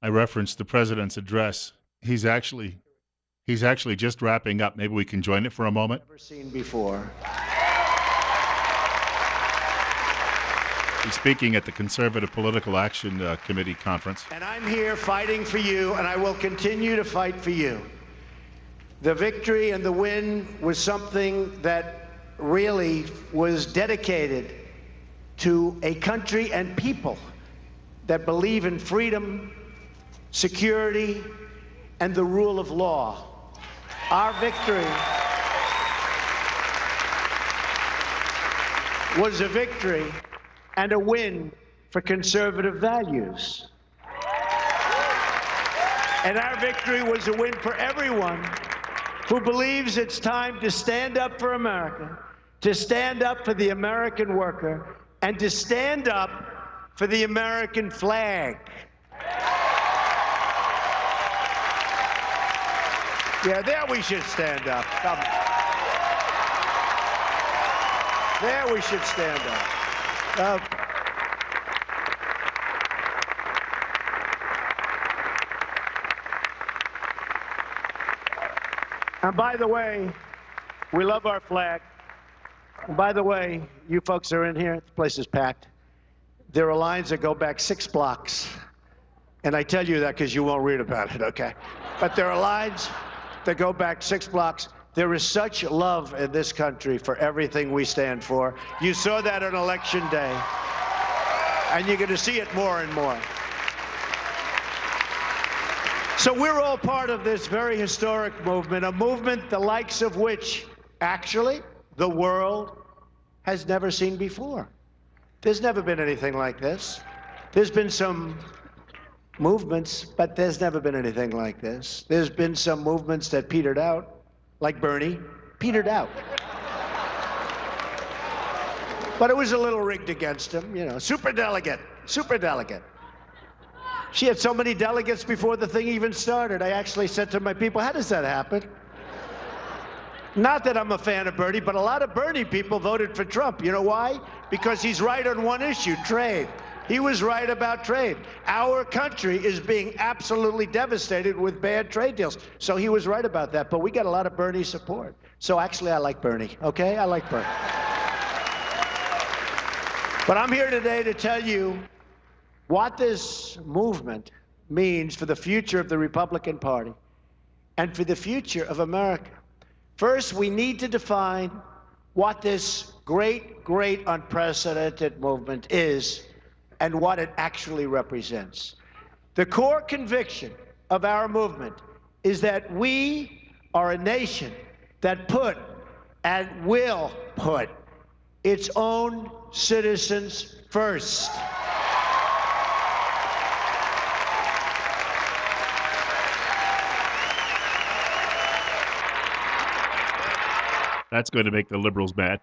I referenced the president's address. He's actually just wrapping up. Maybe we can join it for a moment. Never seen before. He's speaking at the Conservative Political Action Committee conference. And I'm here fighting for you, and I will continue to fight for you. The victory and the win was something that really was dedicated to a country and people that believe in freedom, security, and the rule of law. Our victory was a victory and a win for conservative values. And our victory was a win for everyone who believes it's time to stand up for America, to stand up for the American worker, and to stand up for the American flag. Yeah, there we should stand up. Come. There we should stand up. And by the way, we love our flag. And by the way, you folks are in here, the place is packed. There are lines that go back 6 blocks. And I tell you that because you won't read about it, okay? But there are lines that go back 6 blocks. There is such love in this country for everything we stand for. You saw that on Election Day. And you're going to see it more and more. So we're all part of this very historic movement, a movement the likes of which, actually, the world has never seen before. There's never been anything like this. There's been some movements, but there's never been anything like this. There's been some movements that petered out, like Bernie, petered out. But it was a little rigged against him, you know, superdelegate. She had so many delegates before the thing even started. I actually said to my people, how does that happen? Not that I'm a fan of Bernie, but a lot of Bernie people voted for Trump. You know why? Because he's right on one issue, trade. He was right about trade. Our country is being absolutely devastated with bad trade deals. So he was right about that. But we got a lot of Bernie support. So actually, I like Bernie, okay? I like Bernie. But I'm here today to tell you what this movement means for the future of the Republican Party and for the future of America. First, we need to define what this great, unprecedented movement is and what it actually represents. The core conviction of our movement is that we are a nation that put and will put its own citizens first. That's going to make the liberals mad.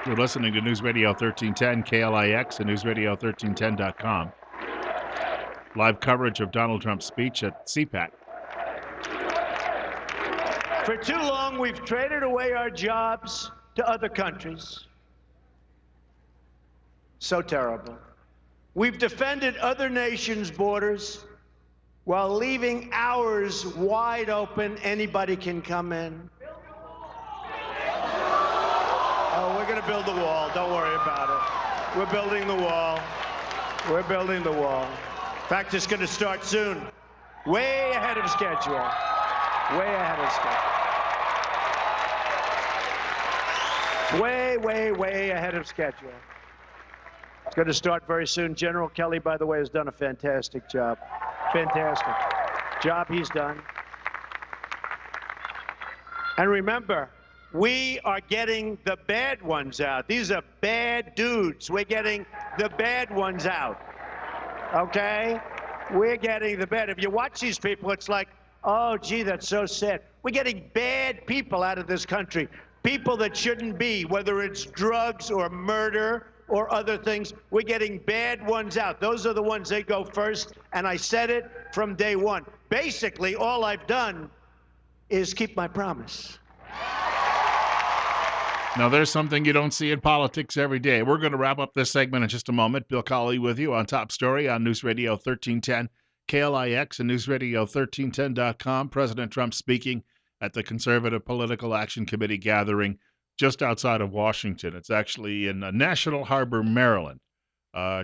You're listening to News Radio 1310, KLIX, and NewsRadio1310.com. Live coverage of Donald Trump's speech at CPAC. For too long, we've traded away our jobs to other countries. So terrible. We've defended other nations' borders while leaving ours wide open. Anybody can come in. Oh, we're going to build the wall. Don't worry about it. We're building the wall. We're building the wall. In fact, it's going to start soon. Way ahead of schedule. Way ahead of schedule. Way ahead of schedule. It's going to start very soon. General Kelly, by the way, has done a fantastic job. Fantastic job he's done. And remember, we are getting the bad ones out. These are bad dudes. We're getting the bad ones out. Okay? We're getting the bad. If you watch these people, it's like, oh, gee, that's so sad. We're getting bad people out of this country. People that shouldn't be, whether it's drugs or murder or other things. We're getting bad ones out. Those are the ones that go first, and I said it from day one. Basically, all I've done is keep my promise. Now, there's something you don't see in politics every day. We're going to wrap up this segment in just a moment. Bill Colley with you on Top Story on News Radio 1310, KLIX, and NewsRadio1310.com. President Trump speaking at the Conservative Political Action Committee gathering just outside of Washington. It's actually in National Harbor, Maryland,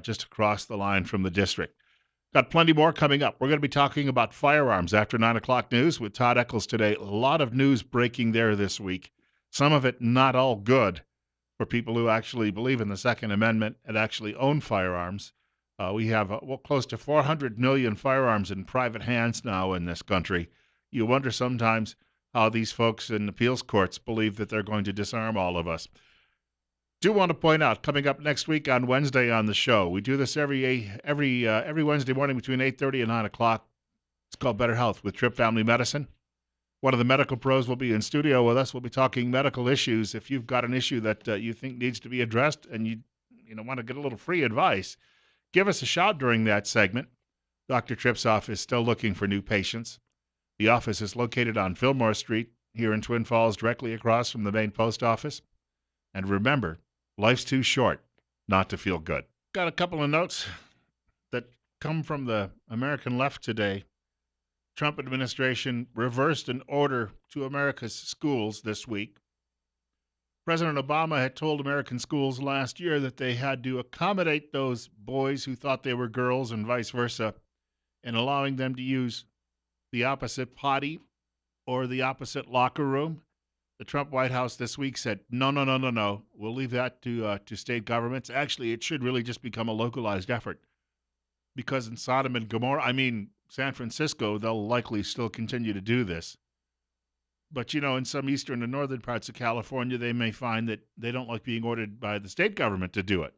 just across the line from the district. Got plenty more coming up. We're going to be talking about firearms after 9 o'clock news with Todd Eccles today. A lot of news breaking there this week. Some of it not all good for people who actually believe in the Second Amendment and actually own firearms. We have close to 400 million firearms in private hands now in this country. You wonder sometimes how these folks in appeals courts believe that they're going to disarm all of us. Do want to point out, coming up next week on Wednesday on the show, we do this every Wednesday morning between 8:30 and 9 o'clock. It's called Better Health with Trip Family Medicine. One of the medical pros will be in studio with us. We'll be talking medical issues. If you've got an issue that you think needs to be addressed and you want to get a little free advice, give us a shout during that segment. Dr. Tripp's office is still looking for new patients. The office is located on Fillmore Street here in Twin Falls, directly across from the main post office. And remember, life's too short not to feel good. Got a couple of notes that come from the American left today. Trump administration reversed an order to America's schools this week. President Obama had told American schools last year that they had to accommodate those boys who thought they were girls and vice versa in allowing them to use the opposite potty or the opposite locker room. The Trump White House this week said, no. We'll leave that to state governments. Actually, it should really just become a localized effort because in Sodom and Gomorrah, San Francisco, they'll likely still continue to do this. But, in some eastern and northern parts of California, they may find that they don't like being ordered by the state government to do it.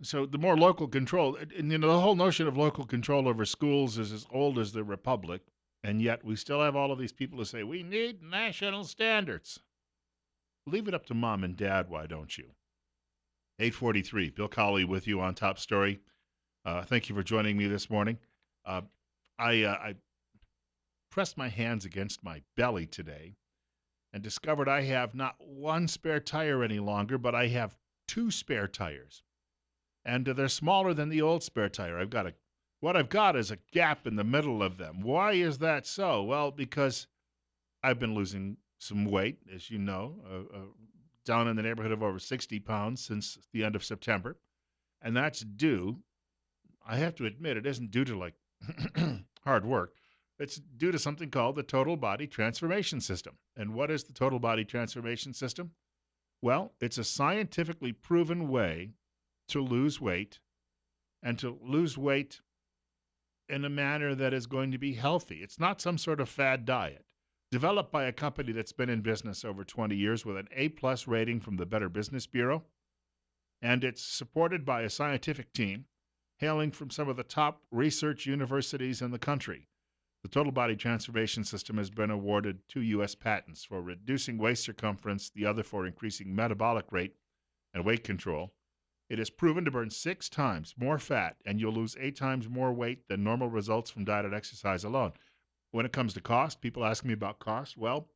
So the more local control, and the whole notion of local control over schools is as old as the Republic, and yet we still have all of these people who say, we need national standards. Leave it up to mom and dad, why don't you? 8:43, Bill Colley with you on Top Story. Thank you for joining me this morning. I pressed my hands against my belly today and discovered I have not one spare tire any longer, but I have two spare tires. And they're smaller than the old spare tire. What I've got is a gap in the middle of them. Why is that so? Well, because I've been losing some weight, as you know, down in the neighborhood of over 60 pounds since the end of September. And that's due, I have to admit, it isn't due to like hard work. It's due to something called the Total Body Transformation System. And what is the Total Body Transformation System? Well, it's a scientifically proven way to lose weight and to lose weight in a manner that is going to be healthy. It's not some sort of fad diet. Developed by a company that's been in business over 20 years with an A-plus rating from the Better Business Bureau. And it's supported by a scientific team hailing from some of the top research universities in the country. The Total Body Transformation System has been awarded 2 U.S. patents for reducing waist circumference, the other for increasing metabolic rate and weight control. It is proven to burn 6 times more fat, and you'll lose 8 times more weight than normal results from diet and exercise alone. When it comes to cost, people ask me about cost. Well,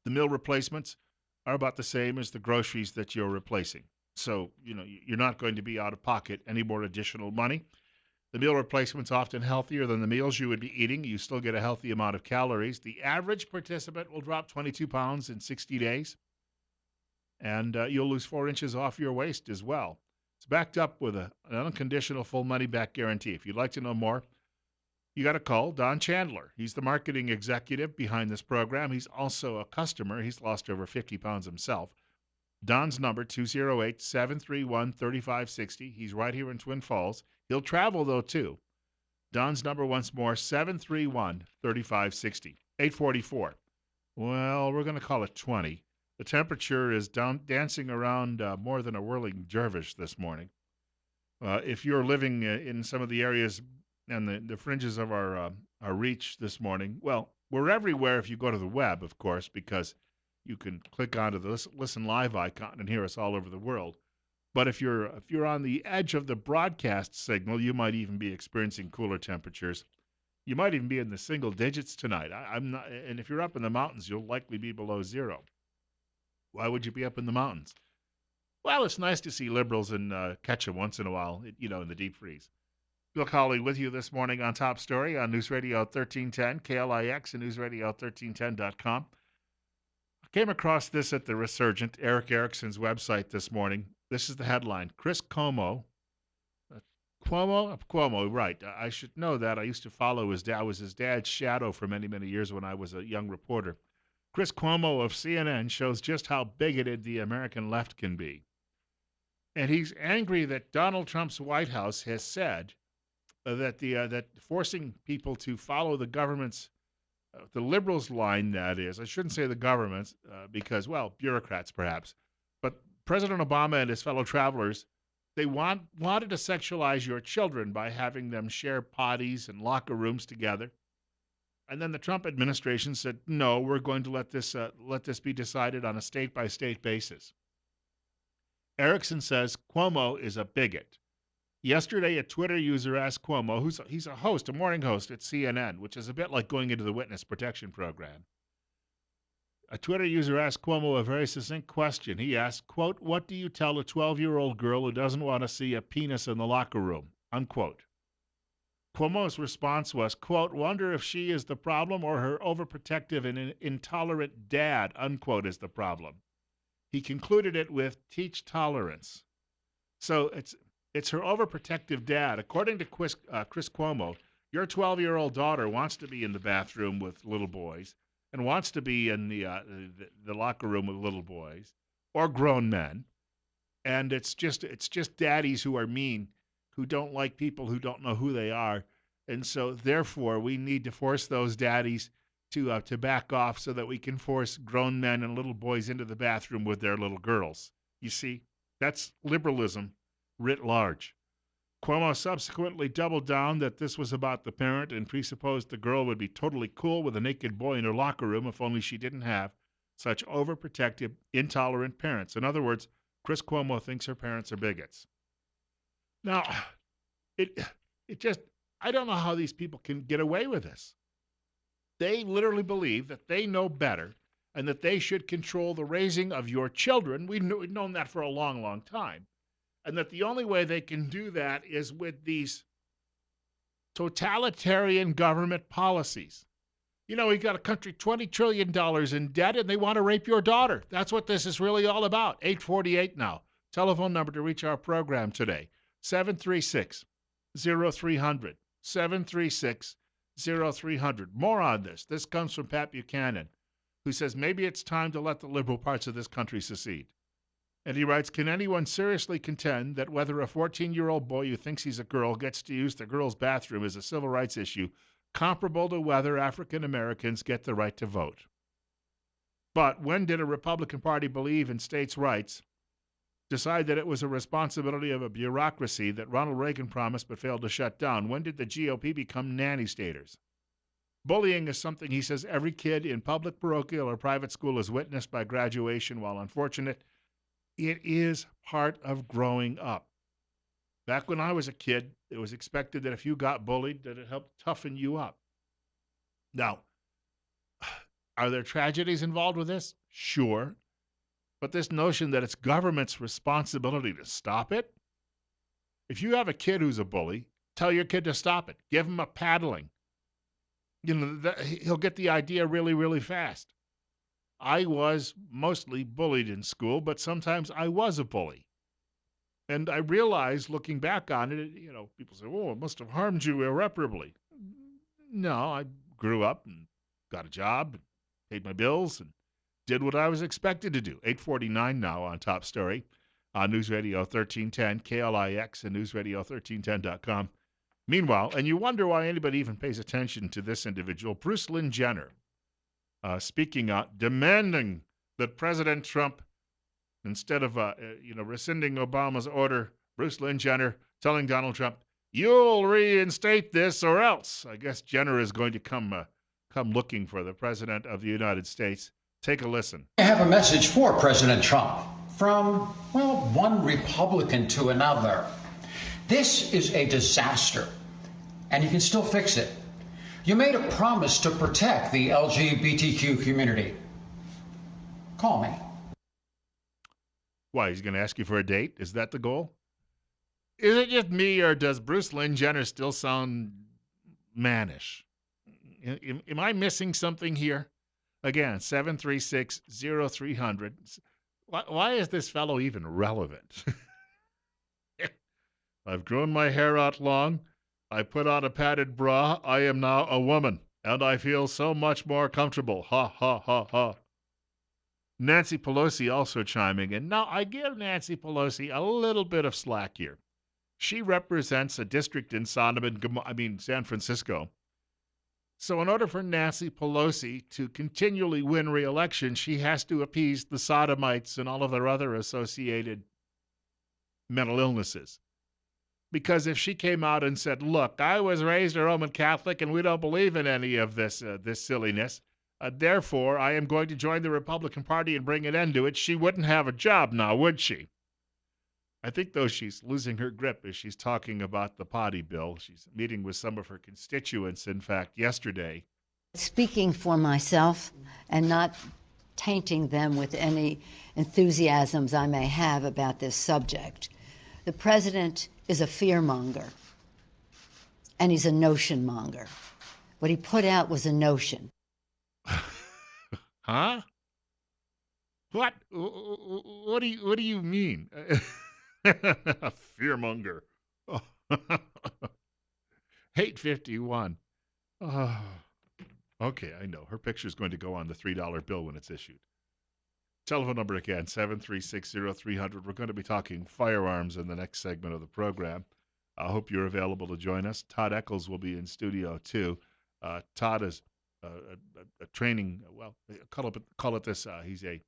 the meal replacements are about the same as the groceries that you're replacing. So, you're not going to be out of pocket any more additional money. The meal replacement's often healthier than the meals you would be eating. You still get a healthy amount of calories. The average participant will drop 22 pounds in 60 days, and you'll lose 4 inches off your waist as well. It's backed up with an unconditional full money-back guarantee. If you'd like to know more, you got to call Don Chandler. He's the marketing executive behind this program. He's also a customer. He's lost over 50 pounds himself. Don's number, 208-731-3560. He's right here in Twin Falls. He'll travel, though, too. Don's number once more, 731-3560. 844. Well, we're going to call it 20. The temperature is dancing around more than a whirling dervish this morning. If you're living in some of the areas and the fringes of our reach this morning, well, we're everywhere if you go to the web, of course, because you can click onto the Listen Live icon and hear us all over the world. But if you're on the edge of the broadcast signal, you might even be experiencing cooler temperatures. You might even be in the single digits tonight. I'm not, and if you're up in the mountains, you'll likely be below zero. Why would you be up in the mountains? Well, it's nice to see liberals and catch them once in a while, in the deep freeze. Bill Colley with you this morning on Top Story on News Radio 1310, KLIX, and newsradio1310.com. I came across this at the Resurgent, Eric Erickson's website this morning. This is the headline. Chris Cuomo, Cuomo, right. I should know that. I used to follow his dad. I was his dad's shadow for many, many years when I was a young reporter. Chris Cuomo of CNN shows just how bigoted the American left can be. And he's angry that Donald Trump's White House has said that forcing people to follow the government's, the liberals' line, that is, I shouldn't say the government's because, well, bureaucrats perhaps, but President Obama and his fellow travelers, they wanted to sexualize your children by having them share potties and locker rooms together. And then the Trump administration said, no, we're going to let this be decided on a state-by-state basis. Erickson says Cuomo is a bigot. Yesterday, a Twitter user asked Cuomo, he's a host, a morning host at CNN, which is a bit like going into the witness protection program. A Twitter user asked Cuomo a very succinct question. He asked, quote, what do you tell a 12-year-old girl who doesn't want to see a penis in the locker room, unquote. Cuomo's response was, quote, wonder if she is the problem or her overprotective and intolerant dad, unquote, is the problem. He concluded it with, teach tolerance. So it's her overprotective dad. According to Chris Cuomo, your 12-year-old daughter wants to be in the bathroom with little boys and wants to be in the locker room with little boys or grown men. And it's just daddies who are mean, who don't like people who don't know who they are. And so, therefore, we need to force those daddies to back off so that we can force grown men and little boys into the bathroom with their little girls. You see, that's liberalism writ large. Cuomo subsequently doubled down that this was about the parent and presupposed the girl would be totally cool with a naked boy in her locker room if only she didn't have such overprotective, intolerant parents. In other words, Chris Cuomo thinks her parents are bigots. Now, it just, I don't know how these people can get away with this. They literally believe that they know better and that they should control the raising of your children. We've known that for a long, long time. And that the only way they can do that is with these totalitarian government policies. You know, we got a country $20 trillion in debt, and they want to rape your daughter. That's what this is really all about. 848 now. Telephone number to reach our program today, 736-0300. 736-0300. More on this. This comes from Pat Buchanan, who says maybe it's time to let the liberal parts of this country secede. And he writes, can anyone seriously contend that whether a 14-year-old boy who thinks he's a girl gets to use the girl's bathroom is a civil rights issue comparable to whether African Americans get the right to vote? But when did a Republican Party believe in states' rights, decide that it was a responsibility of a bureaucracy that Ronald Reagan promised but failed to shut down? When did the GOP become nanny staters? Bullying is something he says every kid in public, parochial, or private school has witnessed by graduation. While unfortunate, it is part of growing up. Back when I was a kid, it was expected that if you got bullied, that it helped toughen you up. Now, are there tragedies involved with this? Sure. But this notion that it's government's responsibility to stop it? If you have a kid who's a bully, tell your kid to stop it. Give him a paddling. You know, he'll get the idea really, really fast. I was mostly bullied in school, but sometimes I was a bully. And I realized, looking back on it, you know, people say, oh, it must have harmed you irreparably. No, I grew up and got a job, and paid my bills, and did what I was expected to do. 8:49 now on Top Story on News Radio 1310, KLIX, and newsradio1310.com. Meanwhile, and you wonder why anybody even pays attention to this individual, Brucelyn Jenner, speaking out, demanding that President Trump, instead of rescinding Obama's order, Brucelyn Jenner telling Donald Trump, you'll reinstate this or else. I guess Jenner is going to come looking for the President of the United States. Take a listen. I have a message for President Trump from, well, one Republican to another. This is a disaster, and you can still fix it. You made a promise to protect the LGBTQ community. Call me. Why, he's going to ask you for a date? Is that the goal? Is it just me, or does Bruce Lynn Jenner still sound mannish? Am I missing something here? Again, 736-0300. Why is this fellow even relevant? I've grown my hair out long. I put on a padded bra. I am now a woman, and I feel so much more comfortable. Ha, ha, ha, ha. Nancy Pelosi also chiming in. Now, I give Nancy Pelosi a little bit of slack here. She represents a district in San Francisco. So in order for Nancy Pelosi to continually win re-election, she has to appease the sodomites and all of their other associated mental illnesses. Because if she came out and said, look, I was raised a Roman Catholic and we don't believe in any of this silliness, therefore I am going to join the Republican Party and bring an end to it, she wouldn't have a job now, would she? I think, though, she's losing her grip as she's talking about the potty bill. She's meeting with some of her constituents, in fact, yesterday. Speaking for myself and not tainting them with any enthusiasms I may have about this subject. The president is a fearmonger, and he's a notion monger. What he put out was a notion. Huh? What? What do you mean? A fearmonger. Oh. 851. Oh. Okay, I know. Her picture's going to go on the $3 bill when it's issued. Telephone number again, 736-0300. We're going to be talking firearms in the next segment of the program. I hope you're available to join us. Todd Eccles will be in studio, too. Todd is a training, well, call it this. He's a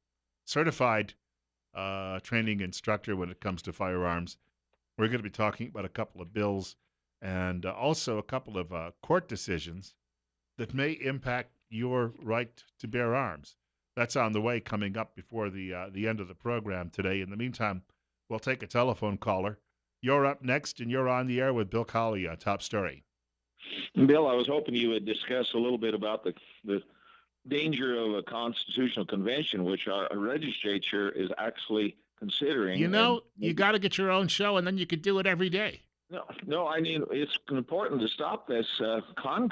certified training instructor when it comes to firearms. We're going to be talking about a couple of bills and also a couple of court decisions that may impact your right to bear arms. That's on the way, coming up before the end of the program today. In the meantime, we'll take a telephone caller. You're up next, and you're on the air with Bill Colley on Top Story. Bill, I was hoping you would discuss a little bit about the danger of a constitutional convention, which our legislature is actually considering. You know, you got to get your own show, and then you could do it every day. No, I mean, it's important to stop this con.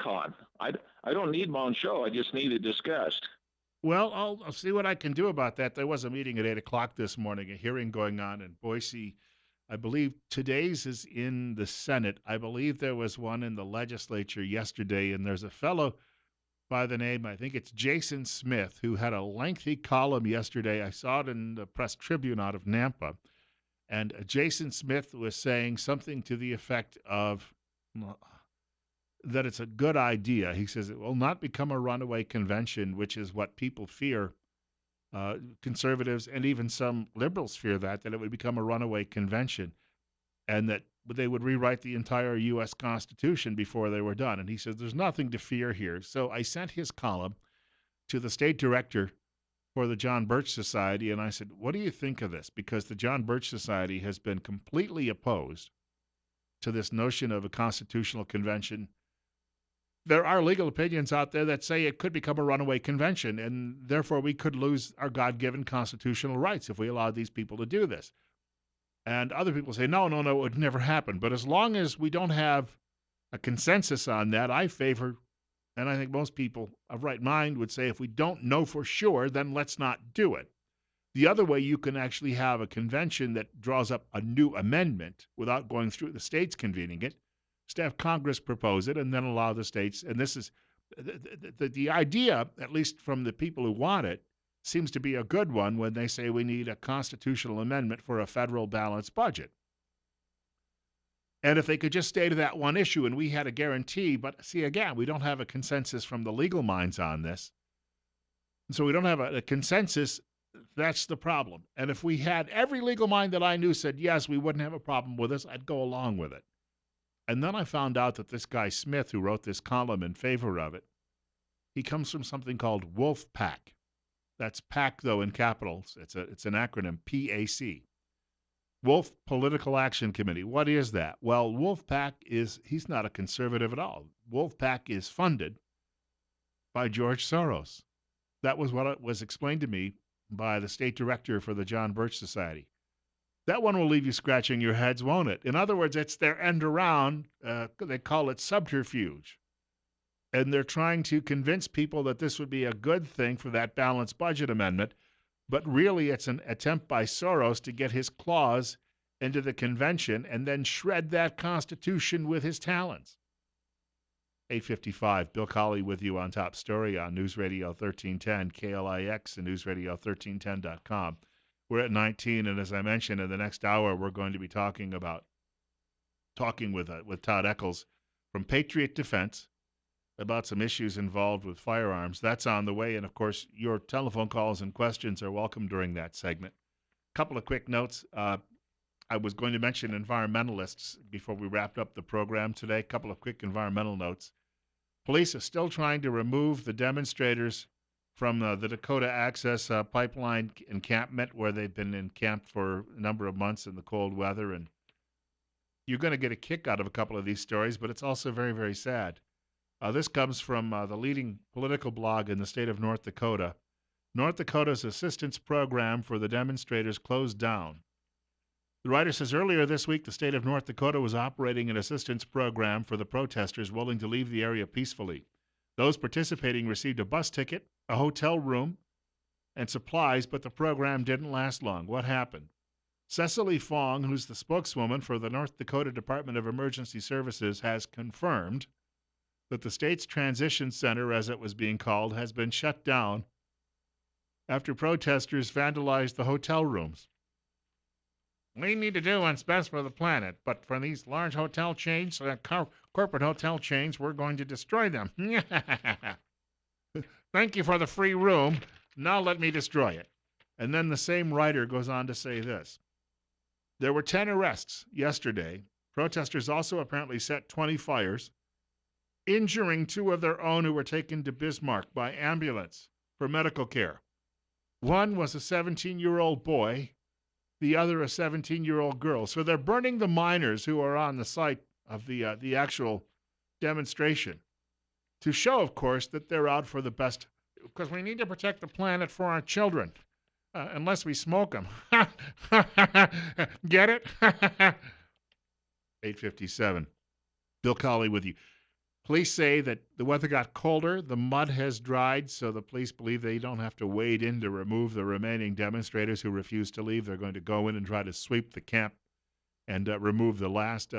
I don't need my own show. I just need it discussed. Well, I'll see what I can do about that. There was a meeting at 8 o'clock this morning, a hearing going on in Boise. I believe today's is in the Senate. I believe there was one in the legislature yesterday, and there's a fellow by the name, I think it's Jason Smith, who had a lengthy column yesterday. I saw it in the Press Tribune out of Nampa. And Jason Smith was saying something to the effect of that it's a good idea. He says it will not become a runaway convention, which is what people fear. Conservatives and even some liberals fear that it would become a runaway convention and that they would rewrite the entire U.S. Constitution before they were done. And he says there's nothing to fear here. So I sent his column to the state director for the John Birch Society, and I said, what do you think of this? Because the John Birch Society has been completely opposed to this notion of a constitutional convention. There are legal opinions out there that say it could become a runaway convention, and therefore we could lose our God-given constitutional rights if we allowed these people to do this. And other people say, no, it would never happen. But as long as we don't have a consensus on that, I favor, and I think most people of right mind would say, if we don't know for sure, then let's not do it. The other way you can actually have a convention that draws up a new amendment without going through the states convening it, is to have Congress propose it and then allow the states. And this is the idea, at least from the people who want it, seems to be a good one when they say we need a constitutional amendment for a federal balanced budget. And if they could just stay to that one issue and we had a guarantee, but see, again, we don't have a consensus from the legal minds on this. So we don't have a consensus. That's the problem. And if we had every legal mind that I knew said, yes, we wouldn't have a problem with this, I'd go along with it. And then I found out that this guy Smith, who wrote this column in favor of it, he comes from something called Wolf PAC. That's PAC, though, in capitals. It's an acronym, PAC. Wolf Political Action Committee. What is that? Well, Wolf PAC he's not a conservative at all. Wolf PAC is funded by George Soros. That was what was explained to me by the state director for the John Birch Society. That one will leave you scratching your heads, won't it? In other words, it's their end around. They call it subterfuge. And they're trying to convince people that this would be a good thing for that balanced budget amendment. But really, it's an attempt by Soros to get his claws into the convention and then shred that Constitution with his talons. 8:55, Bill Colley with you on Top Story on News Radio 1310, KLIX, and newsradio1310.com. We're at 19, and as I mentioned, in the next hour, we're going to be talking with Todd Eccles from Patriot Defense about some issues involved with firearms. That's on the way, and of course, your telephone calls and questions are welcome during that segment. A couple of quick notes. I was going to mention environmentalists before we wrapped up the program today. A couple of quick environmental notes. Police are still trying to remove the demonstrators from the Dakota Access Pipeline encampment where they've been encamped for a number of months in the cold weather. And you're going to get a kick out of a couple of these stories, but it's also very, very sad. This comes from the leading political blog in the state of North Dakota. North Dakota's assistance program for the demonstrators closed down. The writer says earlier this week, the state of North Dakota was operating an assistance program for the protesters willing to leave the area peacefully. Those participating received a bus ticket, a hotel room, and supplies, but the program didn't last long. What happened? Cecily Fong, who's the spokeswoman for the North Dakota Department of Emergency Services, has confirmed that the state's transition center, as it was being called, has been shut down after protesters vandalized the hotel rooms. We need to do what's best for the planet, but for these large hotel chains, corporate hotel chains, we're going to destroy them. Thank you for the free room. Now let me destroy it. And then the same writer goes on to say this. There were 10 arrests yesterday. Protesters also apparently set 20 fires, injuring 2 of their own who were taken to Bismarck by ambulance for medical care. One was a 17-year-old boy, the other a 17-year-old girl. So they're burning the miners who are on the site of the actual demonstration to show, of course, that they're out for the best, because we need to protect the planet for our children, unless we smoke them. Get it? 8:57. Bill Colley with you. Police say that the weather got colder, the mud has dried, so the police believe they don't have to wade in to remove the remaining demonstrators who refuse to leave. They're going to go in and try to sweep the camp and remove the last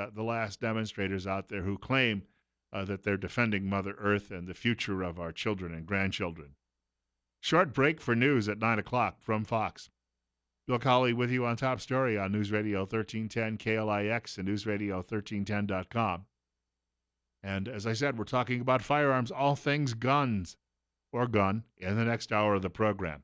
demonstrators out there who claim that they're defending Mother Earth and the future of our children and grandchildren. Short break for news at 9 o'clock from Fox. Bill Colley with you on Top Story on News Radio 1310 KLIX and newsradio1310.com. And as I said, we're talking about firearms, all things guns or gun, in the next hour of the program.